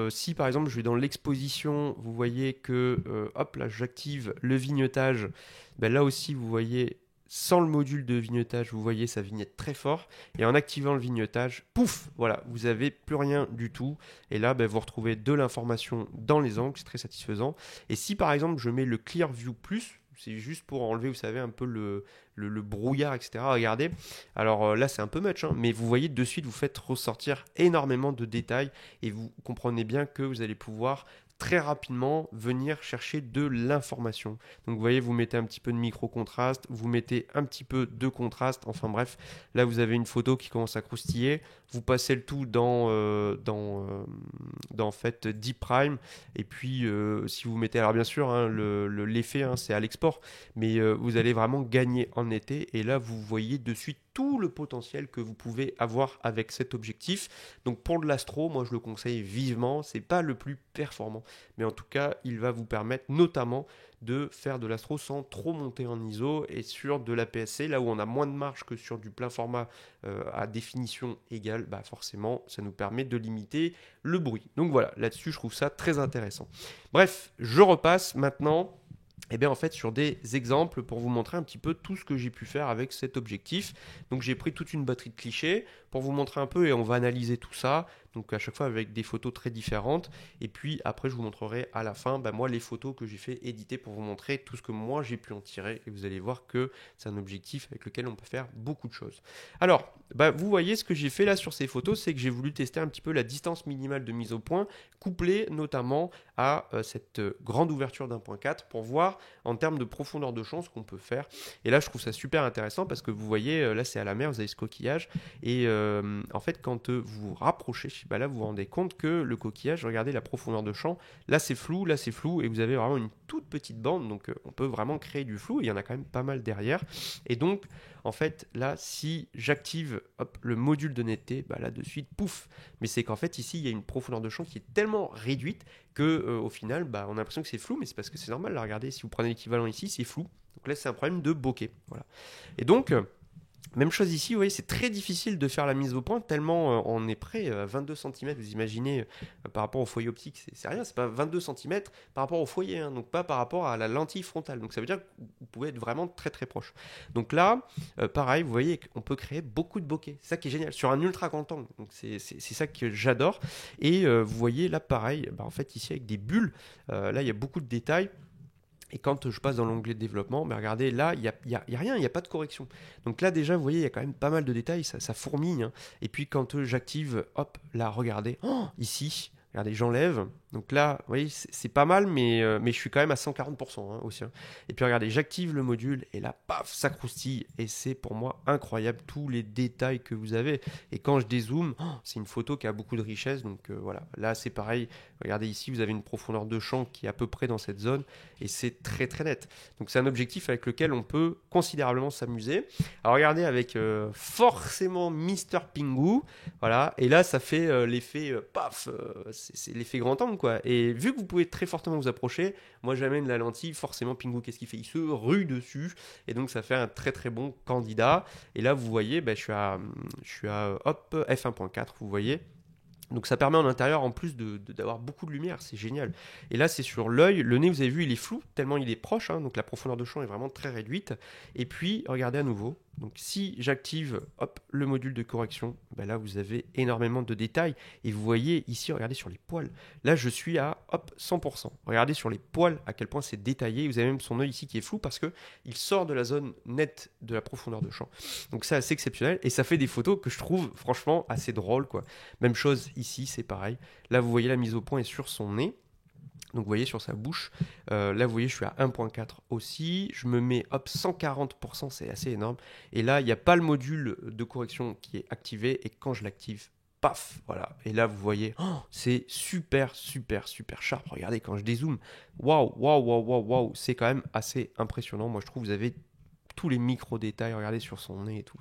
Speaker 1: Si par exemple je vais dans l'exposition, vous voyez que hop là, j'active le vignettage. Ben, là aussi, vous voyez, sans le module de vignettage, vous voyez, ça vignette très fort. Et en activant le vignettage, pouf, voilà, vous n'avez plus rien du tout. Et là, ben, vous retrouvez de l'information dans les angles, c'est très satisfaisant. Et si par exemple je mets le Clear View Plus, c'est juste pour enlever, vous savez, un peu le brouillard, etc. Regardez. Alors là, c'est un peu much, hein, mais vous voyez, de suite, vous faites ressortir énormément de détails et vous comprenez bien que vous allez pouvoir très rapidement venir chercher de l'information. Donc vous voyez, vous mettez un petit peu de micro-contraste, vous mettez un petit peu de contraste, enfin bref, là vous avez une photo qui commence à croustiller, vous passez le tout dans en fait Deep Prime, et puis si vous mettez, alors bien sûr, hein, l'effet, hein, c'est à l'export, mais vous allez vraiment gagner en été, et là vous voyez de suite tout le potentiel que vous pouvez avoir avec cet objectif. Donc pour de l'astro, moi je le conseille vivement, c'est pas le plus performant, mais en tout cas il va vous permettre notamment de faire de l'astro sans trop monter en ISO, et sur de l'APS-C, là où on a moins de marge que sur du plein format à définition égale, bah forcément ça nous permet de limiter le bruit. Donc voilà, là-dessus je trouve ça très intéressant. Bref, je repasse maintenant, et bien en fait sur des exemples pour vous montrer un petit peu tout ce que j'ai pu faire avec cet objectif. Donc j'ai pris toute une batterie de clichés pour vous montrer un peu, et on va analyser tout ça. Donc à chaque fois avec des photos très différentes. Et puis après je vous montrerai à la fin, moi, les photos que j'ai fait éditer pour vous montrer tout ce que moi j'ai pu en tirer. Et vous allez voir que c'est un objectif avec lequel on peut faire beaucoup de choses. Alors vous voyez, ce que j'ai fait là sur ces photos, c'est que j'ai voulu tester un petit peu la distance minimale de mise au point, couplée notamment à cette grande ouverture d'1.4 pour voir en termes de profondeur de champ ce qu'on peut faire. Et là je trouve ça super intéressant parce que vous voyez, là c'est à la mer, vous avez ce coquillage, et en fait quand vous rapprochez, là vous vous rendez compte que le coquillage, regardez la profondeur de champ, là c'est flou, et vous avez vraiment une toute petite bande, donc on peut vraiment créer du flou, et il y en a quand même pas mal derrière. Et donc en fait là, si j'active le module de netteté, là de suite, pouf, mais c'est qu'en fait ici il y a une profondeur de champ qui est tellement réduite que au final on a l'impression que c'est flou, mais c'est parce que c'est normal. Là, regardez, si vous prenez l'équivalent ici, c'est flou, donc là c'est un problème de bokeh, voilà. Et donc même chose ici, vous voyez, c'est très difficile de faire la mise au point tellement on est près à 22 cm. Vous imaginez, par rapport au foyer optique, c'est rien, c'est pas 22 cm par rapport au foyer, hein, donc pas par rapport à la lentille frontale. Donc ça veut dire que vous pouvez être vraiment très proche. Donc là, pareil, vous voyez qu'on peut créer beaucoup de bokeh. C'est ça qui est génial, sur un ultra grand angle. Donc c'est ça que j'adore. Et vous voyez là, pareil, en fait ici avec des bulles, là il y a beaucoup de détails. Et quand je passe dans l'onglet de développement, regardez, là, il n'y a rien, il n'y a pas de correction. Donc là, déjà, vous voyez, il y a quand même pas mal de détails, ça fourmille, hein. Et puis quand j'active, hop, là, regardez, ici, regardez, j'enlève, Donc là, vous voyez, c'est pas mal, mais je suis quand même à 140% hein, aussi. Hein. Et puis regardez, j'active le module et là, paf, ça croustille. Et c'est pour moi incroyable tous les détails que vous avez. Et quand je dézoome, c'est une photo qui a beaucoup de richesse. Donc voilà, là c'est pareil. Regardez ici, vous avez une profondeur de champ qui est à peu près dans cette zone. Et c'est très très net. Donc c'est un objectif avec lequel on peut considérablement s'amuser. Alors regardez avec forcément Mister Pingu. Voilà, et là ça fait l'effet paf, c'est l'effet grand angle quoi. Et vu que vous pouvez très fortement vous approcher, moi j'amène la lentille, forcément Pingu qu'est-ce qu'il fait? Il se rue dessus, et donc ça fait un très très bon candidat. Et là vous voyez, je suis à hop, f1.4, vous voyez. Donc ça permet en intérieur en plus d'avoir beaucoup de lumière, c'est génial. Et là c'est sur l'œil, le nez vous avez vu il est flou tellement il est proche, hein, donc la profondeur de champ est vraiment très réduite. Et puis regardez à nouveau, donc si j'active hop, le module de correction, là vous avez énormément de détails. Et vous voyez ici, regardez sur les poils, là je suis à hop, 100%. Regardez sur les poils à quel point c'est détaillé, vous avez même son œil ici qui est flou parce qu'il sort de la zone nette de la profondeur de champ. Donc c'est assez exceptionnel et ça fait des photos que je trouve franchement assez drôles quoi. Même chose ici, c'est pareil. Là, vous voyez la mise au point est sur son nez. Donc, vous voyez sur sa bouche. Là, vous voyez, je suis à 1.4 aussi. Je me mets, hop, 140%, c'est assez énorme. Et là, il n'y a pas le module de correction qui est activé. Et quand je l'active, paf, voilà. Et là, vous voyez, c'est super, super, super sharp. Regardez, quand je dézoome, waouh, waouh, waouh, waouh, waouh. C'est quand même assez impressionnant. Moi, je trouve que vous avez tous les micro-détails, regardez sur son nez et tout,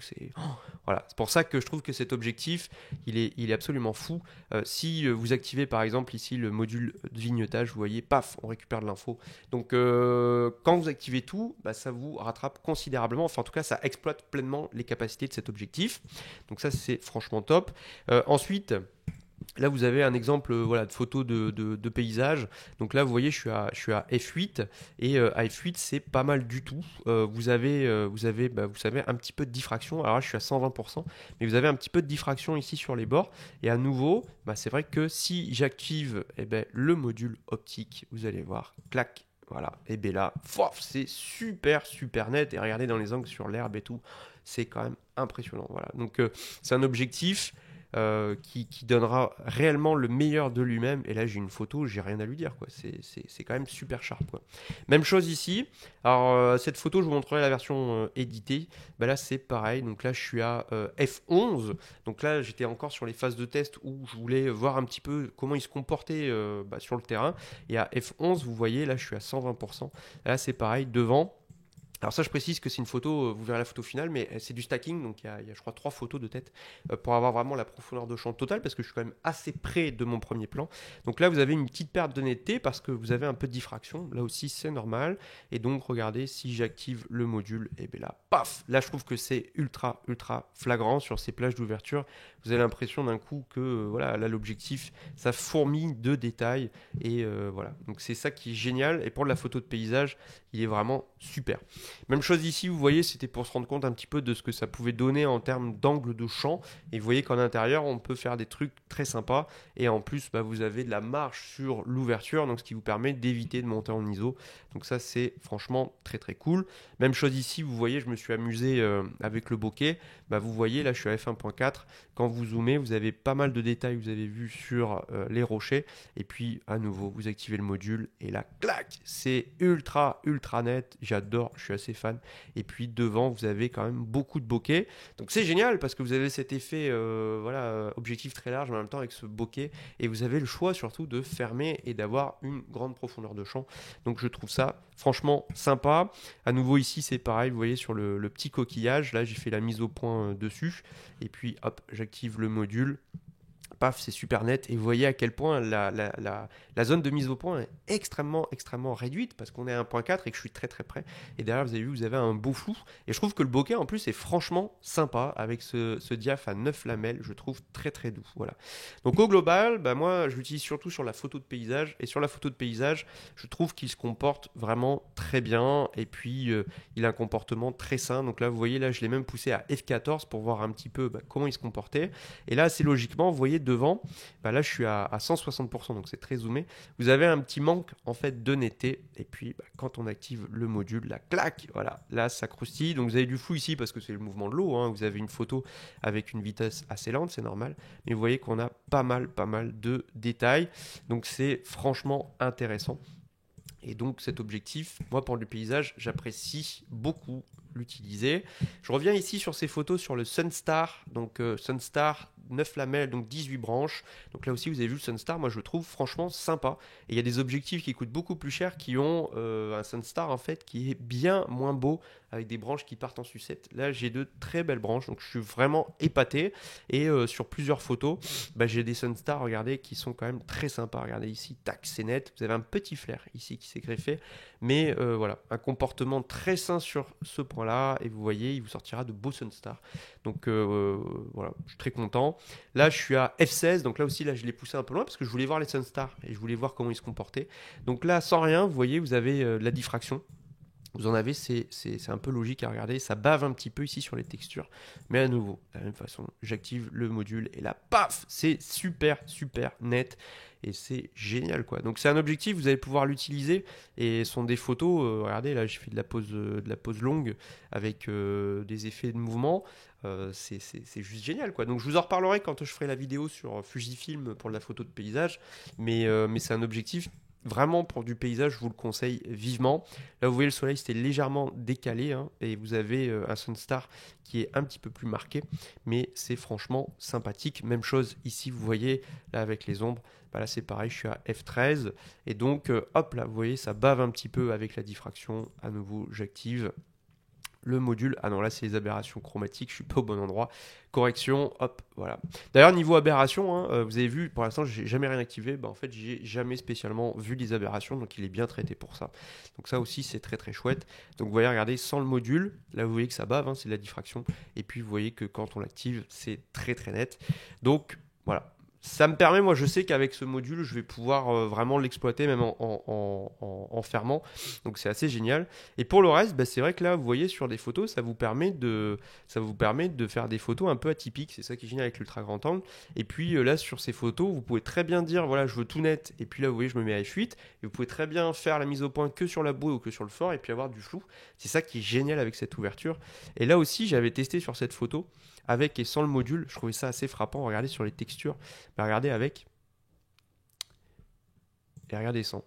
Speaker 1: voilà. C'est pour ça que je trouve que cet objectif, il est absolument fou. Si vous activez par exemple ici le module de vignetage, vous voyez, paf, on récupère de l'info. Donc quand vous activez tout, ça vous rattrape considérablement, enfin en tout cas ça exploite pleinement les capacités de cet objectif. Donc ça c'est franchement top. Ensuite, là, vous avez un exemple voilà, de photo de paysage. Donc là, vous voyez, je suis à f8. Et à f8, c'est pas mal du tout. Vous savez, un petit peu de diffraction. Alors là, je suis à 120%. Mais vous avez un petit peu de diffraction ici sur les bords. Et à nouveau, c'est vrai que si j'active le module optique, vous allez voir, clac. Voilà, et bien là, c'est super, super net. Et regardez dans les angles sur l'herbe et tout, c'est quand même impressionnant. Voilà. Donc, c'est un objectif qui donnera réellement le meilleur de lui-même. Et là, j'ai une photo, j'ai rien à lui dire. Quoi. C'est quand même super sharp. Quoi. Même chose ici. Alors, cette photo, je vous montrerai la version éditée. Là, c'est pareil. Donc là, je suis à F11. Donc là, j'étais encore sur les phases de test où je voulais voir un petit peu comment il se comportait sur le terrain. Et à F11, vous voyez, là, je suis à 120%. Là, c'est pareil, devant. Alors ça, je précise que c'est une photo, vous verrez la photo finale, mais c'est du stacking, donc il y a je crois 3 photos de tête pour avoir vraiment la profondeur de champ totale, parce que je suis quand même assez près de mon premier plan. Donc là, vous avez une petite perte de netteté, parce que vous avez un peu de diffraction, là aussi c'est normal. Et donc regardez, si j'active le module, et bien là, paf, là je trouve que c'est ultra, ultra flagrant sur ces plages d'ouverture. Vous avez l'impression d'un coup que voilà, là l'objectif, ça fourmille de détails, et voilà. Donc c'est ça qui est génial, et pour la photo de paysage, il est vraiment super. Même chose ici, vous voyez, c'était pour se rendre compte un petit peu de ce que ça pouvait donner en termes d'angle de champ. Et vous voyez qu'en intérieur, on peut faire des trucs très sympas. Et en plus, vous avez de la marge sur l'ouverture, donc ce qui vous permet d'éviter de monter en ISO. Donc ça, c'est franchement très très cool. Même chose ici, vous voyez, je me suis amusé avec le bokeh. Vous voyez, là, je suis à f1.4. Quand vous zoomez, vous avez pas mal de détails, vous avez vu sur les rochers. Et puis, à nouveau, vous activez le module. Et là, clac, c'est ultra, ultra net. J'adore, je suis assez fan. Et puis devant, vous avez quand même beaucoup de bokeh. Donc c'est génial parce que vous avez cet effet objectif très large, mais en même temps avec ce bokeh. Et vous avez le choix surtout de fermer et d'avoir une grande profondeur de champ. Donc je trouve ça franchement sympa. À nouveau ici, c'est pareil. Vous voyez sur le petit coquillage. Là, j'ai fait la mise au point dessus. Et puis hop, j'active le module. Paf, c'est super net. Et vous voyez à quel point la zone de mise au point est extrêmement, extrêmement réduite parce qu'on est à 1.4 et que je suis très, très près. Et derrière, vous avez vu, vous avez un beau flou. Et je trouve que le bokeh, en plus, est franchement sympa avec ce diaph à 9 lamelles. Je trouve très, très doux. Voilà. Donc, au global, moi, je l'utilise surtout sur la photo de paysage. Et sur la photo de paysage, je trouve qu'il se comporte vraiment très bien. Et puis, il a un comportement très sain. Donc là, vous voyez, là, je l'ai même poussé à F14 pour voir un petit peu comment il se comportait. Et là, assez logiquement, vous voyez, devant, là je suis à 160%, donc c'est très zoomé. Vous avez un petit manque en fait de netteté, et puis quand on active le module, la claque, voilà, là ça croustille. Donc vous avez du flou ici parce que c'est le mouvement de l'eau, hein. Vous avez une photo avec une vitesse assez lente, c'est normal, mais vous voyez qu'on a pas mal de détails, donc c'est franchement intéressant. Et donc cet objectif, moi pour le paysage, j'apprécie beaucoup l'utiliser. Je reviens ici sur ces photos sur le Sunstar, donc Sunstar 9 lamelles, donc 18 branches. Donc là aussi vous avez vu le Sunstar, moi je le trouve franchement sympa. Et il y a des objectifs qui coûtent beaucoup plus cher qui ont un Sunstar en fait qui est bien moins beau avec des branches qui partent en sucette. Là j'ai de très belles branches, donc je suis vraiment épaté. Et sur plusieurs photos, j'ai des Sunstar, regardez, qui sont quand même très sympas. Regardez ici, tac, c'est net. Vous avez un petit flair ici qui s'est greffé. Mais voilà, un comportement très sain sur ce point-là. Et vous voyez, il vous sortira de beaux Sunstar. Donc voilà, je suis très content. Là, je suis à F16. Donc là aussi, là, je l'ai poussé un peu loin parce que je voulais voir les Sunstar et je voulais voir comment ils se comportaient. Donc là, sans rien, vous voyez, vous avez la diffraction. Vous en avez, c'est un peu logique à regarder. Ça bave un petit peu ici sur les textures. Mais à nouveau, de la même façon, j'active le module et là, paf, c'est super net. Et c'est génial, quoi. Donc c'est un objectif, vous allez pouvoir l'utiliser. Et ce sont des photos, regardez, là, je fais de la pose longue avec des effets de mouvement. C'est juste génial, quoi. Donc je vous en reparlerai quand je ferai la vidéo sur Fujifilm pour la photo de paysage. Mais c'est un objectif. Vraiment, pour du paysage, je vous le conseille vivement. Là, vous voyez, le soleil, c'était légèrement décalé, hein, et vous avez un Sunstar qui est un petit peu plus marqué, mais c'est franchement sympathique. Même chose ici, vous voyez, là, avec les ombres, là, c'est pareil, je suis à F13, et donc, hop, là, vous voyez, ça bave un petit peu avec la diffraction. À nouveau, j'active le module. Ah non, là c'est les aberrations chromatiques, je suis pas au bon endroit. Correction, hop, voilà. D'ailleurs, niveau aberration, hein, vous avez vu, pour l'instant, j'ai jamais rien activé. En fait, j'ai jamais spécialement vu les aberrations, donc il est bien traité pour ça. Donc ça aussi, c'est très chouette. Donc vous voyez, regardez, sans le module, là vous voyez que ça bave, hein, c'est de la diffraction. Et puis vous voyez que quand on l'active, c'est très net. Donc voilà. Ça me permet, moi je sais qu'avec ce module, je vais pouvoir vraiment l'exploiter même en fermant. Donc c'est assez génial. Et pour le reste, c'est vrai que là, vous voyez sur des photos, ça vous permet de faire des photos un peu atypiques. C'est ça qui est génial avec l'ultra grand angle. Et puis là, sur ces photos, vous pouvez très bien dire, voilà, je veux tout net. Et puis là, vous voyez, je me mets à F8. Et vous pouvez très bien faire la mise au point que sur la bouée ou que sur le fort et puis avoir du flou. C'est ça qui est génial avec cette ouverture. Et là aussi, j'avais testé sur cette photo avec et sans le module. Je trouvais ça assez frappant. Regardez sur les textures. Regardez avec et regardez sans.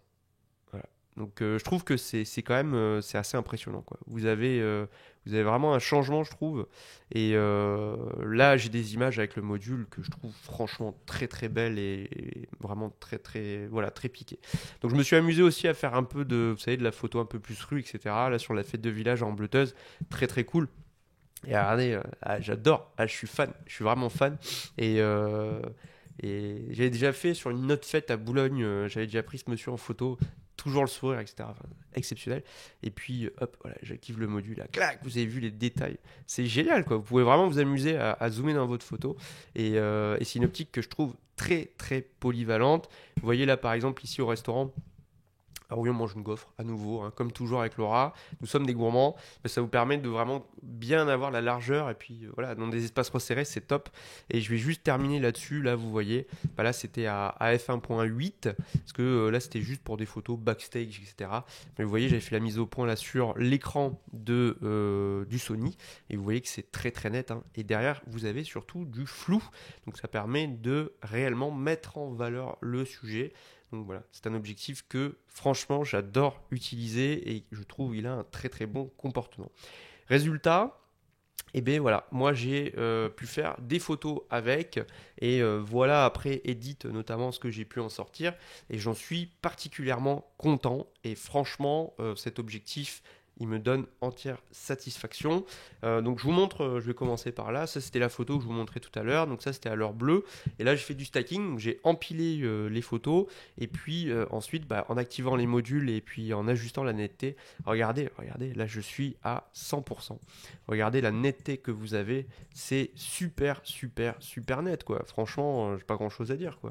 Speaker 1: Voilà. Donc je trouve que c'est quand même c'est assez impressionnant, quoi. Vous avez vraiment un changement, je trouve. Et là j'ai des images avec le module que je trouve franchement très belles et vraiment voilà, très piquées. Donc je me suis amusé aussi à faire un peu vous savez, de la photo un peu plus rue, etc. Là sur la fête de village en bleuteuse, très cool. Et regardez, j'adore, je suis fan, je suis vraiment fan. Et j'avais déjà fait sur une autre fête à Boulogne, j'avais déjà pris ce monsieur en photo, toujours le sourire, etc. Enfin, exceptionnel. Et puis, hop, voilà, j'active le module, là, clac, vous avez vu les détails. C'est génial, quoi. Vous pouvez vraiment vous amuser à zoomer dans votre photo. Et c'est une optique que je trouve très polyvalente. Vous voyez là, par exemple, ici au restaurant, ah oui, on mange une gaufre à nouveau, hein, comme toujours avec Laura. Nous sommes des gourmands, mais ça vous permet de vraiment bien avoir la largeur et puis voilà, dans des espaces resserrés, c'est top. Et je vais juste terminer là-dessus. Là, vous voyez, là c'était à f1.8 parce que là c'était juste pour des photos backstage, etc. Mais vous voyez, j'avais fait la mise au point là sur l'écran du Sony et vous voyez que c'est très net, hein. Et derrière, vous avez surtout du flou, donc ça permet de réellement mettre en valeur le sujet. Donc voilà, c'est un objectif que franchement j'adore utiliser et je trouve qu'il a un très bon comportement. Résultat, et bien voilà, moi j'ai pu faire des photos avec et voilà après edit notamment ce que j'ai pu en sortir et j'en suis particulièrement content et franchement cet objectif il me donne entière satisfaction. Donc je vous montre, je vais commencer par là. Ça c'était la photo que je vous montrais tout à l'heure. Donc ça c'était à l'heure bleue. Et là j'ai fait du stacking. Donc, j'ai empilé les photos. Et puis ensuite en activant les modules et puis en ajustant la netteté. Regardez, là je suis à 100%. Regardez la netteté que vous avez. C'est super net, quoi. Franchement, j'ai pas grand chose à dire, quoi.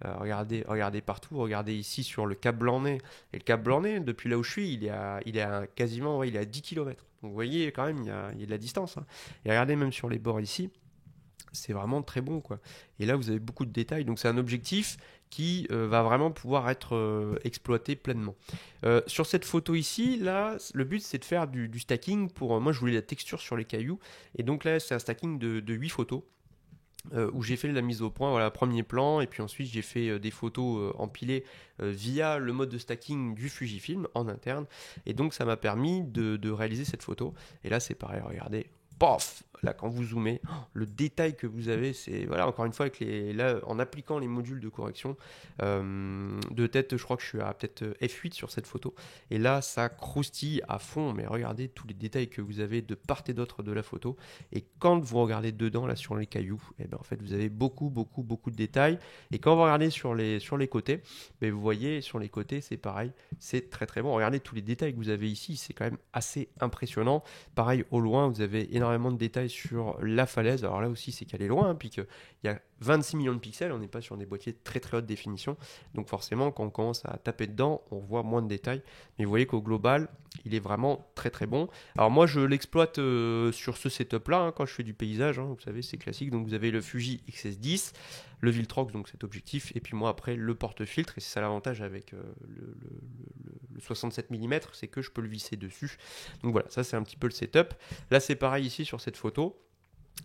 Speaker 1: Regardez partout, regardez ici sur le Cap Blanc-Nez. Et le Cap Blanc-Nez, depuis là où je suis, il est à quasiment il est à 10 km. Donc vous voyez quand même, il y a de la distance, hein. Et regardez même sur les bords ici. c'est vraiment très bon, quoi. Et là, vous avez beaucoup de détails. Donc, c'est un objectif qui va vraiment pouvoir être exploité pleinement. Sur cette photo ici, là, le but, c'est de faire du stacking pour... moi, je voulais la texture sur les cailloux. Et donc là, c'est un stacking de 8 photos. Où j'ai fait la mise au point, voilà, premier plan, et puis ensuite j'ai fait des photos empilées via le mode de stacking du Fujifilm en interne, et donc ça m'a permis de réaliser cette photo. Et là c'est pareil, regardez, paf, là quand vous zoomez, le détail que vous avez, c'est, voilà, encore une fois, là, en appliquant les modules de correction, de tête, je crois que je suis à peut-être F8 sur cette photo, et là ça croustille à fond, mais regardez tous les détails que vous avez de part et d'autre de la photo. Et quand vous regardez dedans, là, sur les cailloux, eh ben, en fait, vous avez beaucoup, beaucoup, beaucoup de détails. Et quand vous regardez sur les côtés, ben, vous voyez, sur les côtés, c'est pareil. C'est très, très bon. Regardez tous les détails que vous avez ici. C'est quand même assez impressionnant. Pareil, au loin, vous avez énormément de détails sur la falaise. Alors là aussi, c'est qu'elle est loin, hein, puis qu'il y a 26 millions de pixels. On n'est pas sur des boîtiers de très, très haute définition. Donc forcément, quand on commence à taper dedans, on voit moins de détails. Mais vous voyez qu'au global, il est vraiment très, très bon. Alors moi, je l'exploite sur ce setup-là, hein, quand je fais du paysage, hein, vous savez, c'est classique. Donc vous avez le Fuji XS10, le Viltrox, donc cet objectif, et puis moi après le porte-filtre, et c'est ça l'avantage avec le 67 mm, c'est que je peux le visser dessus. Donc voilà, ça c'est un petit peu le setup. Là c'est pareil ici sur cette photo.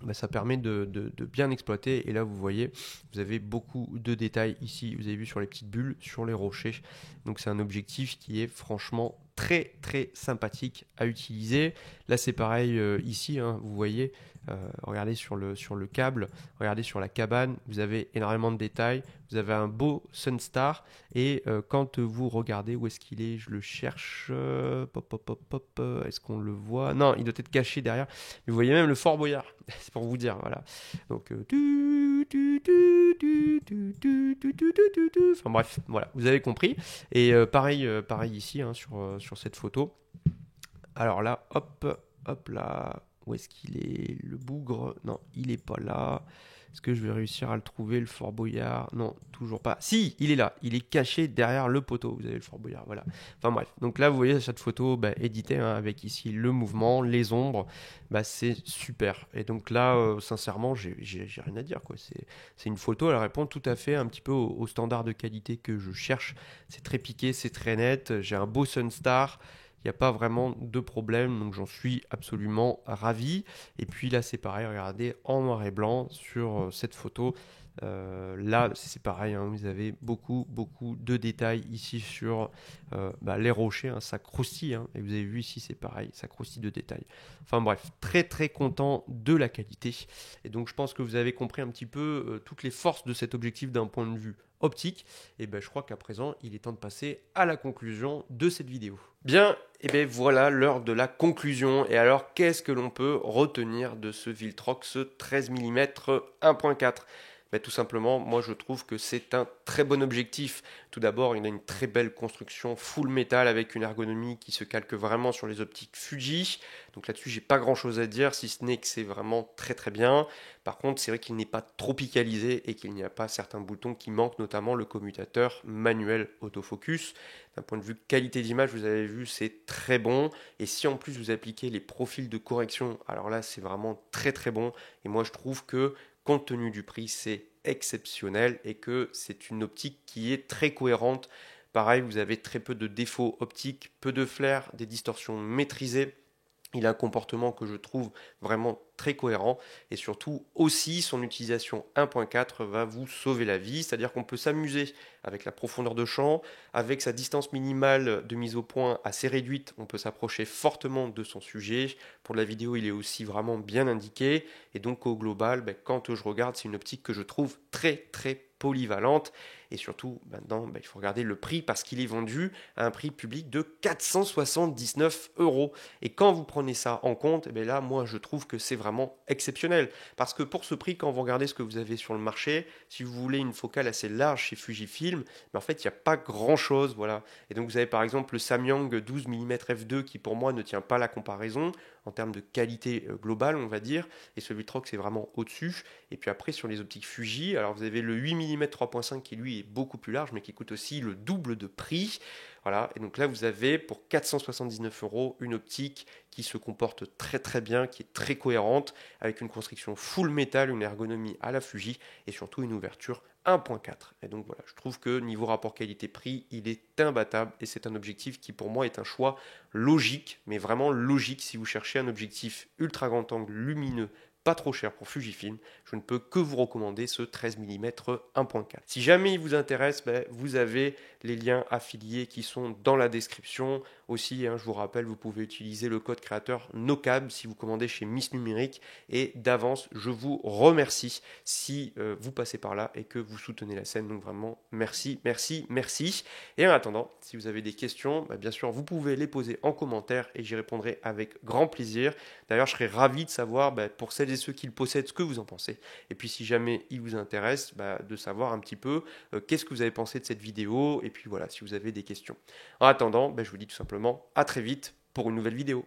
Speaker 1: Bah, ça permet de bien exploiter, et là vous voyez, vous avez beaucoup de détails ici, vous avez vu sur les petites bulles, sur les rochers. Donc c'est un objectif qui est franchement très très sympathique à utiliser. Là c'est pareil ici, hein, vous voyez, regardez sur le câble, regardez sur la cabane, vous avez énormément de détails, vous avez un beau Sunstar, et quand vous regardez où est-ce qu'il est, je le cherche, pop, pop, pop, pop, est-ce qu'on le voit? Non, il doit être caché derrière, mais vous voyez même le Fort Boyard, c'est pour vous dire, voilà. Donc, enfin bref, voilà, vous avez compris. Et pareil, pareil ici, hein, sur cette photo. Alors là, hop là, où est-ce qu'il est, le bougre? Non, il est pas là. Est-ce que je vais réussir à le trouver, le Fort Boyard? Non, toujours pas. Si, il est là. Il est caché derrière le poteau. Vous avez le Fort Boyard, voilà. Enfin bref. Donc là, vous voyez cette photo éditée, hein, avec ici le mouvement, les ombres. C'est super. Et donc là, sincèrement, j'ai rien à dire, quoi. C'est une photo, elle répond tout à fait un petit peu au standard de qualité que je cherche. C'est très piqué, c'est très net. J'ai un beau Sunstar. Il n'y a pas vraiment de problème, donc j'en suis absolument ravi. Et puis là, c'est pareil, regardez, en noir et blanc sur cette photo. Là, c'est pareil, hein, vous avez beaucoup, beaucoup de détails ici sur les rochers, hein, ça croustille, hein, et vous avez vu ici, c'est pareil, ça croustille de détails. Enfin bref, très, très content de la qualité. Et donc, je pense que vous avez compris un petit peu toutes les forces de cet objectif d'un point de vue optique. Et je crois qu'à présent, il est temps de passer à la conclusion de cette vidéo. Bien, et voilà l'heure de la conclusion. Et alors, qu'est-ce que l'on peut retenir de ce Viltrox 13 mm 1.4? Tout simplement, moi je trouve que c'est un très bon objectif. Tout d'abord, il a une très belle construction full métal avec une ergonomie qui se calque vraiment sur les optiques Fuji. Donc là-dessus, j'ai pas grand-chose à dire, si ce n'est que c'est vraiment très très bien. Par contre, c'est vrai qu'il n'est pas tropicalisé et qu'il n'y a pas certains boutons qui manquent, notamment le commutateur manuel autofocus. D'un point de vue qualité d'image, vous avez vu, c'est très bon. Et si en plus vous appliquez les profils de correction, alors là, c'est vraiment très très bon. Et moi, je trouve que compte tenu du prix, c'est exceptionnel et que c'est une optique qui est très cohérente. Pareil, vous avez très peu de défauts optiques, peu de flair, des distorsions maîtrisées. Il a un comportement que je trouve vraiment très cohérent, et surtout aussi son utilisation 1.4 va vous sauver la vie, c'est-à-dire qu'on peut s'amuser avec la profondeur de champ, avec sa distance minimale de mise au point assez réduite, on peut s'approcher fortement de son sujet. Pour la vidéo, il est aussi vraiment bien indiqué, et donc au global, quand je regarde, c'est une optique que je trouve très très polyvalente. Et surtout, maintenant, il faut regarder le prix parce qu'il est vendu à un prix public de 479 €. Et quand vous prenez ça en compte, là, moi, je trouve que c'est vraiment exceptionnel. Parce que pour ce prix, quand vous regardez ce que vous avez sur le marché, si vous voulez une focale assez large chez Fujifilm, en fait, il n'y a pas grand-chose. Voilà. Et donc, vous avez par exemple le Samyang 12 mm f2 qui, pour moi, ne tient pas la comparaison. en termes de qualité globale, on va dire, et ce Viltrox est vraiment au-dessus. Et puis après, sur les optiques Fuji, alors vous avez le 8 mm 3.5 qui lui est beaucoup plus large, mais qui coûte aussi le double de prix. Voilà, et donc là vous avez pour 479 € une optique qui se comporte très très bien, qui est très cohérente, avec une construction full métal, une ergonomie à la Fuji et surtout une ouverture 1.4. Et donc voilà, je trouve que niveau rapport qualité-prix, il est imbattable et c'est un objectif qui pour moi est un choix logique, mais vraiment logique si vous cherchez un objectif ultra grand angle lumineux pas trop cher pour Fujifilm, je ne peux que vous recommander ce 13 mm 1.4. Si jamais il vous intéresse, vous avez les liens affiliés qui sont dans la description. Aussi, je vous rappelle, vous pouvez utiliser le code créateur NOCAB si vous commandez chez Miss Numérique. Et d'avance, je vous remercie si vous passez par là et que vous soutenez la chaîne. Donc vraiment, merci, merci, merci. Et en attendant, si vous avez des questions, bien sûr, vous pouvez les poser en commentaire et j'y répondrai avec grand plaisir. D'ailleurs, je serais ravi de savoir, pour celles et ceux qui le possèdent, ce que vous en pensez. Et puis, si jamais il vous intéresse, de savoir un petit peu qu'est-ce que vous avez pensé de cette vidéo. Et puis voilà, si vous avez des questions. En attendant, je vous dis tout simplement à très vite pour une nouvelle vidéo.